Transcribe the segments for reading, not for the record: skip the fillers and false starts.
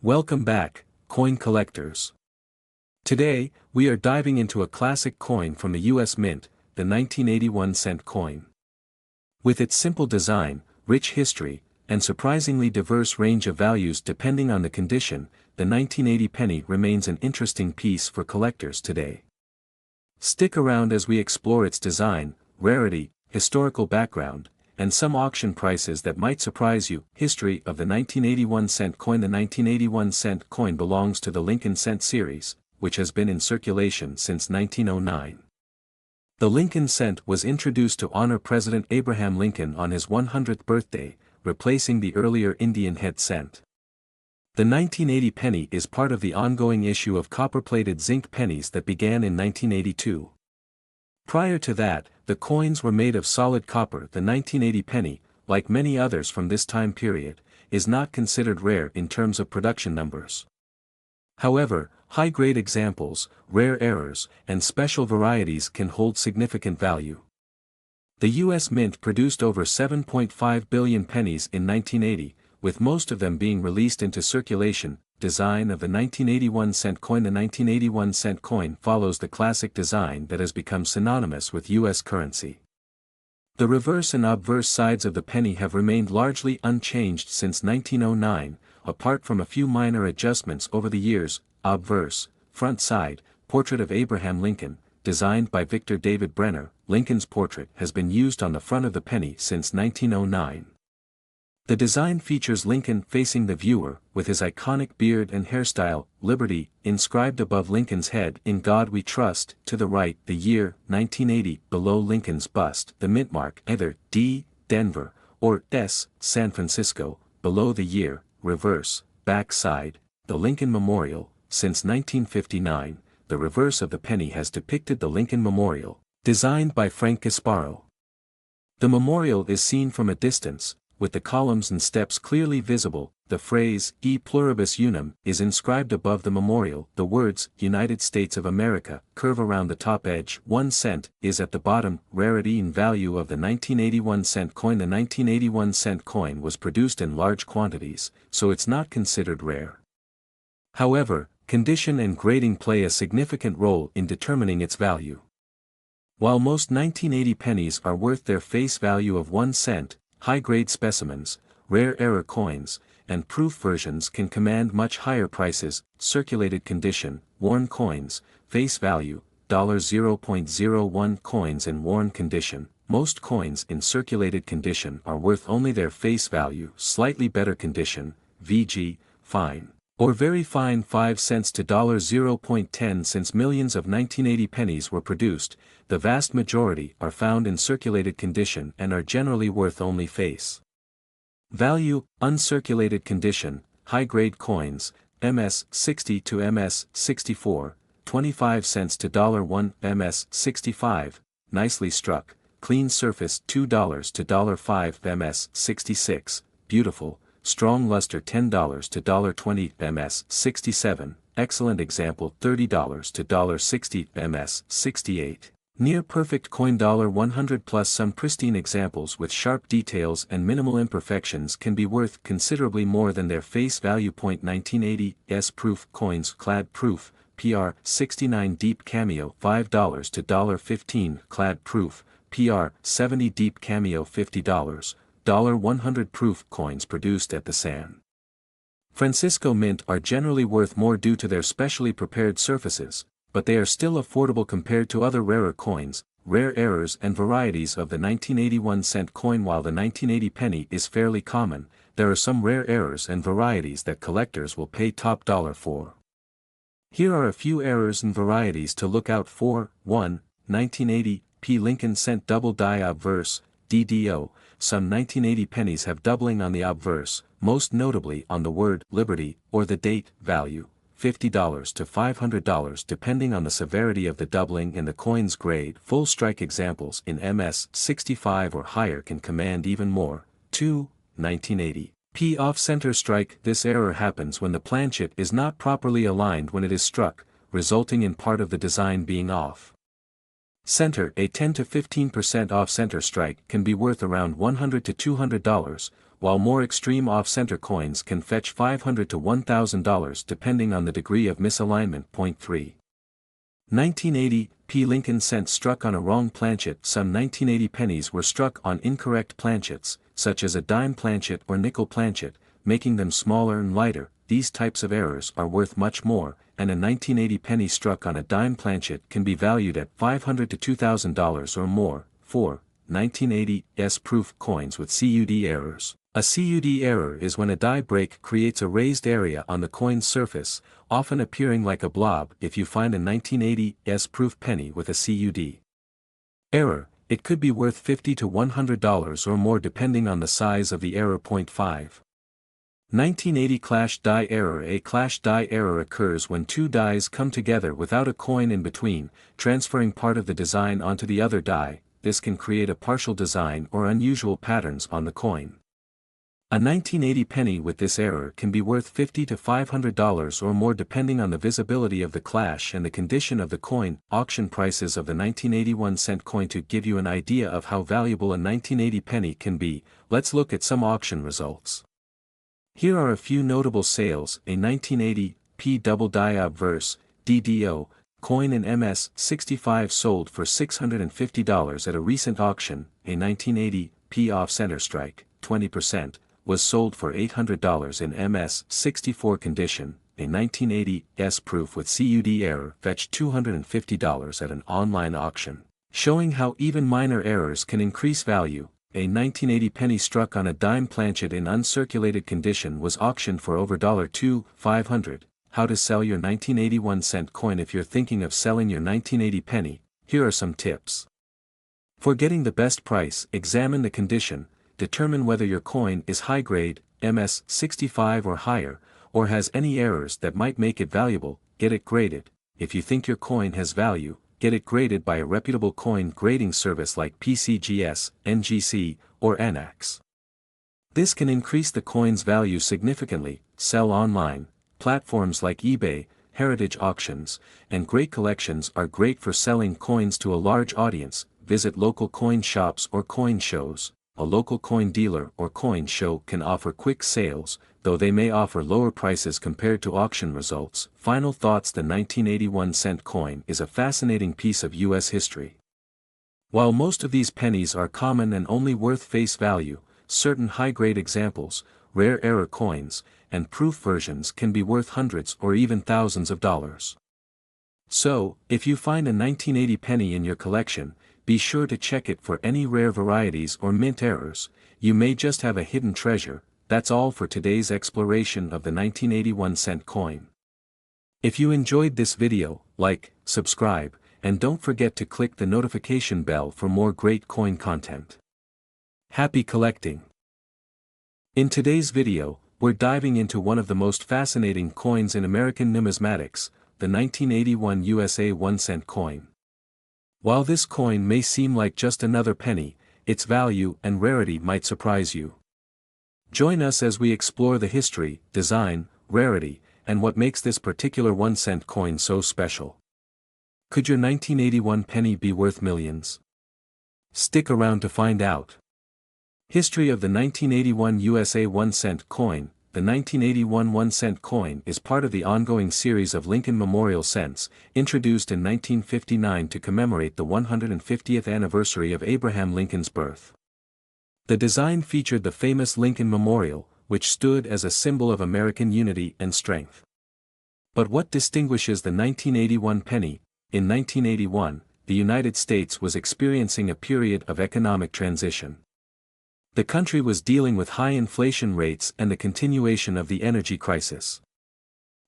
Welcome back, coin collectors. Today, we are diving into a classic coin from the US Mint, the 1981 cent coin. With its simple design, rich history, and surprisingly diverse range of values depending on the condition, the 1980 penny remains an interesting piece for collectors today. Stick around as we explore its design, rarity, historical background, and some auction prices that might surprise you. History of the 1981 cent coin. The 1981 cent coin belongs to the Lincoln cent series, which has been in circulation since 1909. The Lincoln cent was introduced to honor President Abraham Lincoln on his 100th birthday, replacing the earlier Indian head cent. The 1980 penny is part of the ongoing issue of copper-plated zinc pennies that began in 1982. Prior to that, the coins were made of solid copper. The 1980 penny, like many others from this time period, is not considered rare in terms of production numbers. However, high-grade examples, rare errors, and special varieties can hold significant value. The U.S. Mint produced over 7.5 billion pennies in 1980, with most of them being released into circulation. Design of the 1981 cent coin. The 1981 cent coin follows the classic design that has become synonymous with U.S. currency. The reverse and obverse sides of the penny have remained largely unchanged since 1909, apart from a few minor adjustments over the years. Obverse, front side, portrait of Abraham Lincoln, designed by Victor David Brenner. Lincoln's portrait has been used on the front of the penny since 1909. The design features Lincoln facing the viewer, with his iconic beard and hairstyle. Liberty, inscribed above Lincoln's head. In God We Trust. To the right, the year, 1980, below Lincoln's bust. The mint mark, either D, Denver, or S, San Francisco, below the year. Reverse, back side, the Lincoln Memorial. Since 1959, the reverse of the penny has depicted the Lincoln Memorial, designed by Frank Gasparo. The memorial is seen from a distance, with the columns and steps clearly visible. The phrase, E pluribus unum, is inscribed above the memorial. The words, United States of America, curve around the top edge. 1 cent, is at the bottom. Rarity and value of the 1981 cent coin. The 1981 cent coin was produced in large quantities, so it's not considered rare. However, condition and grading play a significant role in determining its value. While most 1980 pennies are worth their face value of 1 cent, high-grade specimens, rare error coins, and proof versions can command much higher prices. Circulated condition, worn coins, face value, $0.01 coins in worn condition. Most coins in circulated condition are worth only their face value. Slightly better condition, VG, fine, or very fine 5 cents to $0.10. Since millions of 1980 pennies were produced, the vast majority are found in circulated condition and are generally worth only face value. Uncirculated condition, high-grade coins, MS 60 to MS 64, 25 cents to $1, MS 65, nicely struck, clean surface $2 to $5, MS 66, beautiful, strong luster $10 to $20, MS 67, excellent example $30 to $60, MS 68. Near perfect coin $100 plus. Some pristine examples with sharp details and minimal imperfections can be worth considerably more than their face value. 1980 S proof coins. Clad proof, PR 69 deep cameo $5 to $15. Clad proof, PR 70 deep cameo $50. 100 proof coins produced at the San Francisco Mint are generally worth more due to their specially prepared surfaces, but they are still affordable compared to other rarer coins. Rare errors and varieties of the 1981 cent coin. While the 1980 penny is fairly common, there are some rare errors and varieties that collectors will pay top dollar for. Here are a few errors and varieties to look out for. 1. 1980 P Lincoln cent double die obverse, DDO. Some 1980 pennies have doubling on the obverse, most notably on the word Liberty or the date value. $50 to $500 depending on the severity of the doubling and the coin's grade. Full strike examples in MS 65 or higher can command even more. 2. 1980 P off-center strike. This error happens when the planchet is not properly aligned when it is struck, resulting in part of the design being off center. A 10 to 15% off-center strike can be worth around $100 to $200, while more extreme off-center coins can fetch $500 to $1,000 depending on the degree of misalignment. Point 3. 1980 p. Lincoln cents struck on a wrong planchet. Some 1980 pennies were struck on incorrect planchets, such as a dime planchet or nickel planchet, making them smaller and lighter. These types of errors are worth much more, and a 1980 penny struck on a dime planchet can be valued at $500 to $2,000 or more. 4. 1980s proof coins with CUD errors. A CUD error is when a die break creates a raised area on the coin's surface, often appearing like a blob. If you find a 1980s proof penny with a CUD error, it could be worth $50 to $100 or more depending on the size of the error. Point 5. 1980 clash die error. A clash die error occurs when two dies come together without a coin in between, transferring part of the design onto the other die. This can create a partial design or unusual patterns on the coin. A 1980 penny with this error can be worth $50 to $500 or more depending on the visibility of the clash and the condition of the coin. Auction prices of the 1981 cent coin. To give you an idea of how valuable a 1980 penny can be, let's look at some auction results. Here are a few notable sales. A 1980 p. double die obverse DDO coin in MS65 sold for $650 at a recent auction. A 1980 p. off-center strike 20%. Was sold for $800 in MS64 condition. A 1980s proof with CUD error fetched $250 at an online auction, showing how even minor errors can increase value. A 1980 penny struck on a dime planchet in uncirculated condition was auctioned for over $2,500. How to sell your 1981 cent coin. If you're thinking of selling your 1980 penny, here are some tips. For getting the best price, examine the condition. Determine whether your coin is high grade, MS65 or higher, or has any errors that might make it valuable. Get it graded. If you think your coin has value, get it graded by a reputable coin grading service like PCGS, NGC, or ANAX. This can increase the coin's value significantly. Sell online. Platforms like eBay, heritage auctions, and great collections are great for selling coins to a large audience. Visit local coin shops or coin shows. A local coin dealer or coin show can offer quick sales, though they may offer lower prices compared to auction results. Final thoughts. The 1981 cent coin is a fascinating piece of U.S. history. While most of these pennies are common and only worth face value, certain high-grade examples, rare error coins, and proof versions can be worth hundreds or even thousands of dollars. So, if you find a 1980 penny in your collection, be sure to check it for any rare varieties or mint errors. You may just have a hidden treasure. That's all for today's exploration of the 1981 cent coin. If you enjoyed this video, like, subscribe, and don't forget to click the notification bell for more great coin content. Happy collecting! In today's video, we're diving into one of the most fascinating coins in American numismatics, the 1981 USA 1 cent coin. While this coin may seem like just another penny, its value and rarity might surprise you. Join us as we explore the history, design, rarity, and what makes this particular 1 cent coin so special. Could your 1981 penny be worth millions? Stick around to find out. History of the 1981 USA 1 cent coin. The 1981 1 cent coin is part of the ongoing series of Lincoln Memorial cents, introduced in 1959 to commemorate the 150th anniversary of Abraham Lincoln's birth. The design featured the famous Lincoln Memorial, which stood as a symbol of American unity and strength. But what distinguishes the 1981 penny? In 1981, the United States was experiencing a period of economic transition. The country was dealing with high inflation rates and the continuation of the energy crisis.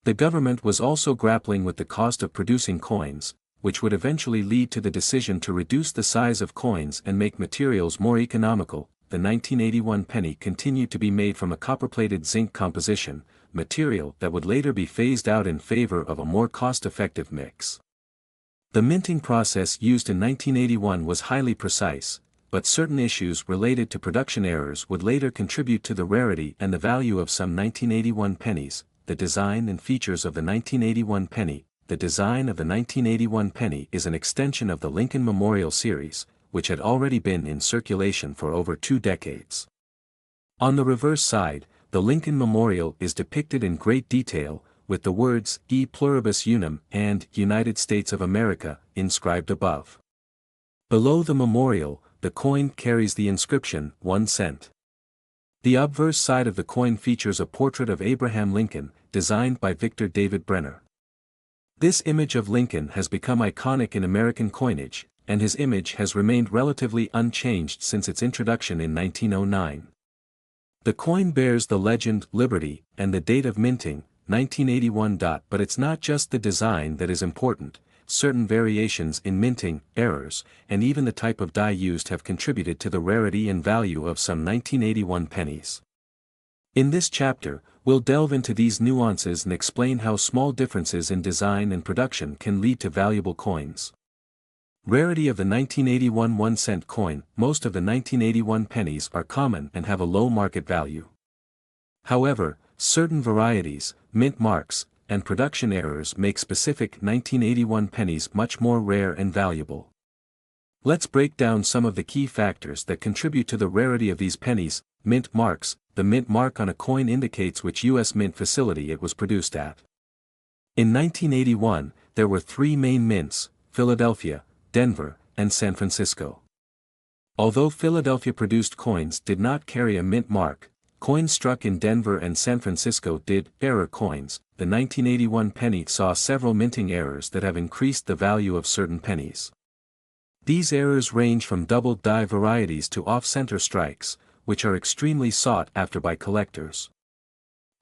The government was also grappling with the cost of producing coins, which would eventually lead to the decision to reduce the size of coins and make materials more economical. The 1981 penny continued to be made from a copper-plated zinc composition, material that would later be phased out in favor of a more cost-effective mix. The minting process used in 1981 was highly precise, but certain issues related to production errors would later contribute to the rarity and the value of some 1981 pennies. The design and features of the 1981 penny. The design of the 1981 penny is an extension of the Lincoln Memorial series, which had already been in circulation for over 2 decades. On the reverse side, the Lincoln Memorial is depicted in great detail, with the words E pluribus unum and United States of America inscribed above. Below the memorial, the coin carries the inscription 1 cent. The obverse side of the coin features a portrait of Abraham Lincoln, designed by Victor David Brenner. This image of Lincoln has become iconic in American coinage, and his image has remained relatively unchanged since its introduction in 1909. The coin bears the legend Liberty and the date of minting, 1981. But it's not just the design that is important. Certain variations in minting, errors, and even the type of die used have contributed to the rarity and value of some 1981 pennies. In this chapter, we'll delve into these nuances and explain how small differences in design and production can lead to valuable coins. Rarity of the 1981 1-cent coin. Most of the 1981 pennies are common and have a low market value. However, certain varieties, mint marks, and production errors make specific 1981 pennies much more rare and valuable. Let's break down some of the key factors that contribute to the rarity of these pennies. Mint marks. The mint mark on a coin indicates which U.S. mint facility it was produced at. In 1981, there were 3 main mints: Philadelphia, Denver, and San Francisco. Although Philadelphia-produced coins did not carry a mint mark, coins struck in Denver and San Francisco did. Error coins. The 1981 penny saw several minting errors that have increased the value of certain pennies. These errors range from double die varieties to off-center strikes, which are extremely sought after by collectors.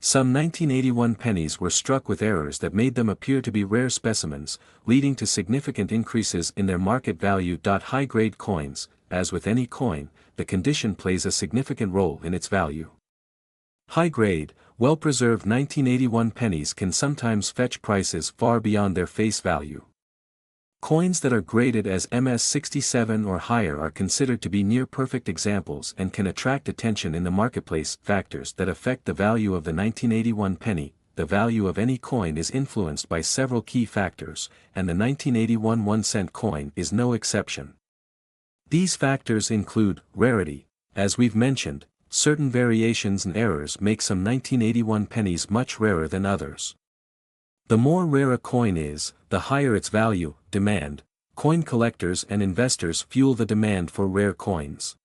Some 1981 pennies were struck with errors that made them appear to be rare specimens, leading to significant increases in their market value. High-grade coins. As with any coin, the condition plays a significant role in its value. High-grade, well-preserved 1981 pennies can sometimes fetch prices far beyond their face value. Coins that are graded as MS-67 or higher are considered to be near-perfect examples and can attract attention in the marketplace. Factors that affect the value of the 1981 penny. The value of any coin is influenced by several key factors, and the 1981 1-cent coin is no exception. These factors include rarity. As we've mentioned, certain variations and errors make some 1981 pennies much rarer than others. The more rare a coin is, the higher its value. Demand. Coin collectors and investors fuel the demand for rare coins.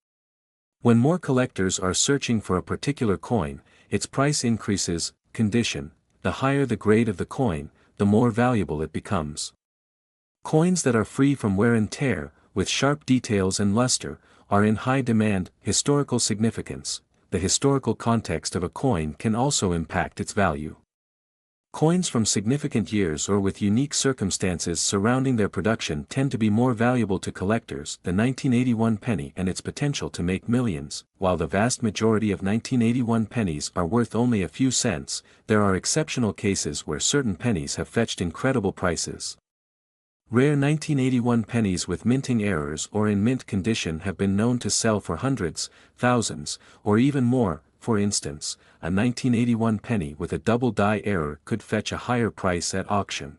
When more collectors are searching for a particular coin, its price increases. Condition. The higher the grade of the coin, the more valuable it becomes. Coins that are free from wear and tear, with sharp details and luster, are in high demand. Historical significance. The historical context of a coin can also impact its value. Coins from significant years or with unique circumstances surrounding their production tend to be more valuable to collectors. The 1981 penny and its potential to make millions. While the vast majority of 1981 pennies are worth only a few cents, there are exceptional cases where certain pennies have fetched incredible prices. Rare 1981 pennies with minting errors or in mint condition have been known to sell for hundreds, thousands, or even more. For instance, a 1981 penny with a double die error could fetch a higher price at auction.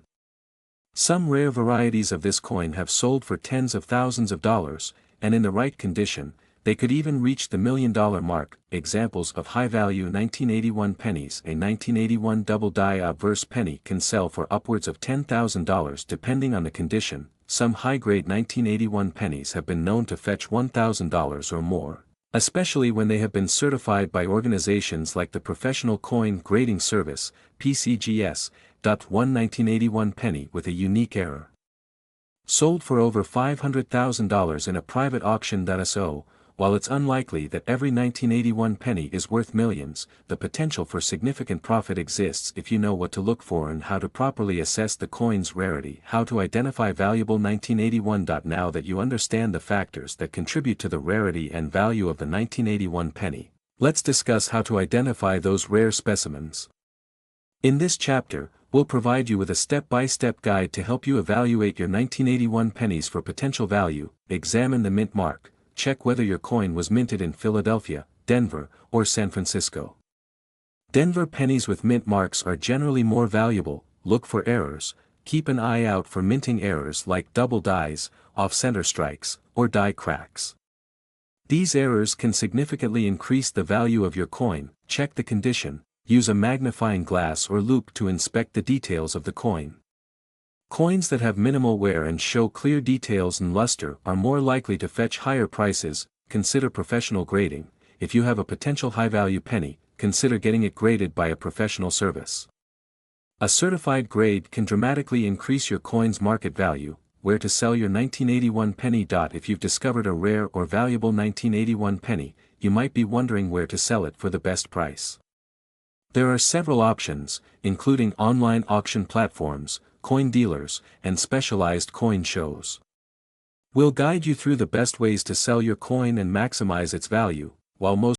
Some rare varieties of this coin have sold for tens of thousands of dollars, and in the right condition, they could even reach the $1 million mark. Examples of high-value 1981 pennies. A 1981 double die obverse penny can sell for upwards of $10,000 depending on the condition. Some high-grade 1981 pennies have been known to fetch $1,000 or more, especially when they have been certified by organizations like the Professional Coin Grading Service, PCGS. One 1981 penny with a unique error sold for over $500,000 in a private auction. So, while it's unlikely that every 1981 penny is worth millions, the potential for significant profit exists if you know what to look for and how to properly assess the coin's rarity. How to identify valuable 1981. Now that you understand the factors that contribute to the rarity and value of the 1981 penny, let's discuss how to identify those rare specimens. In this chapter, we'll provide you with a step-by-step guide to help you evaluate your 1981 pennies for potential value. Examine the mint mark. Check whether your coin was minted in Philadelphia, Denver, or San Francisco. Denver pennies with mint marks are generally more valuable. Look for errors. Keep an eye out for minting errors like double dies, off-center strikes, or die cracks. These errors can significantly increase the value of your coin. Check the condition. Use a magnifying glass or loupe to inspect the details of the coin. Coins that have minimal wear and show clear details and luster are more likely to fetch higher prices. Consider professional grading. If you have a potential high-value penny, consider getting it graded by a professional service. A certified grade can dramatically increase your coin's market value. Where to sell your 1981 penny? If you've discovered a rare or valuable 1981 penny, you might be wondering where to sell it for the best price. There are several options, including online auction platforms, coin dealers, and specialized coin shows. We'll guide you through the best ways to sell your coin and maximize its value. While most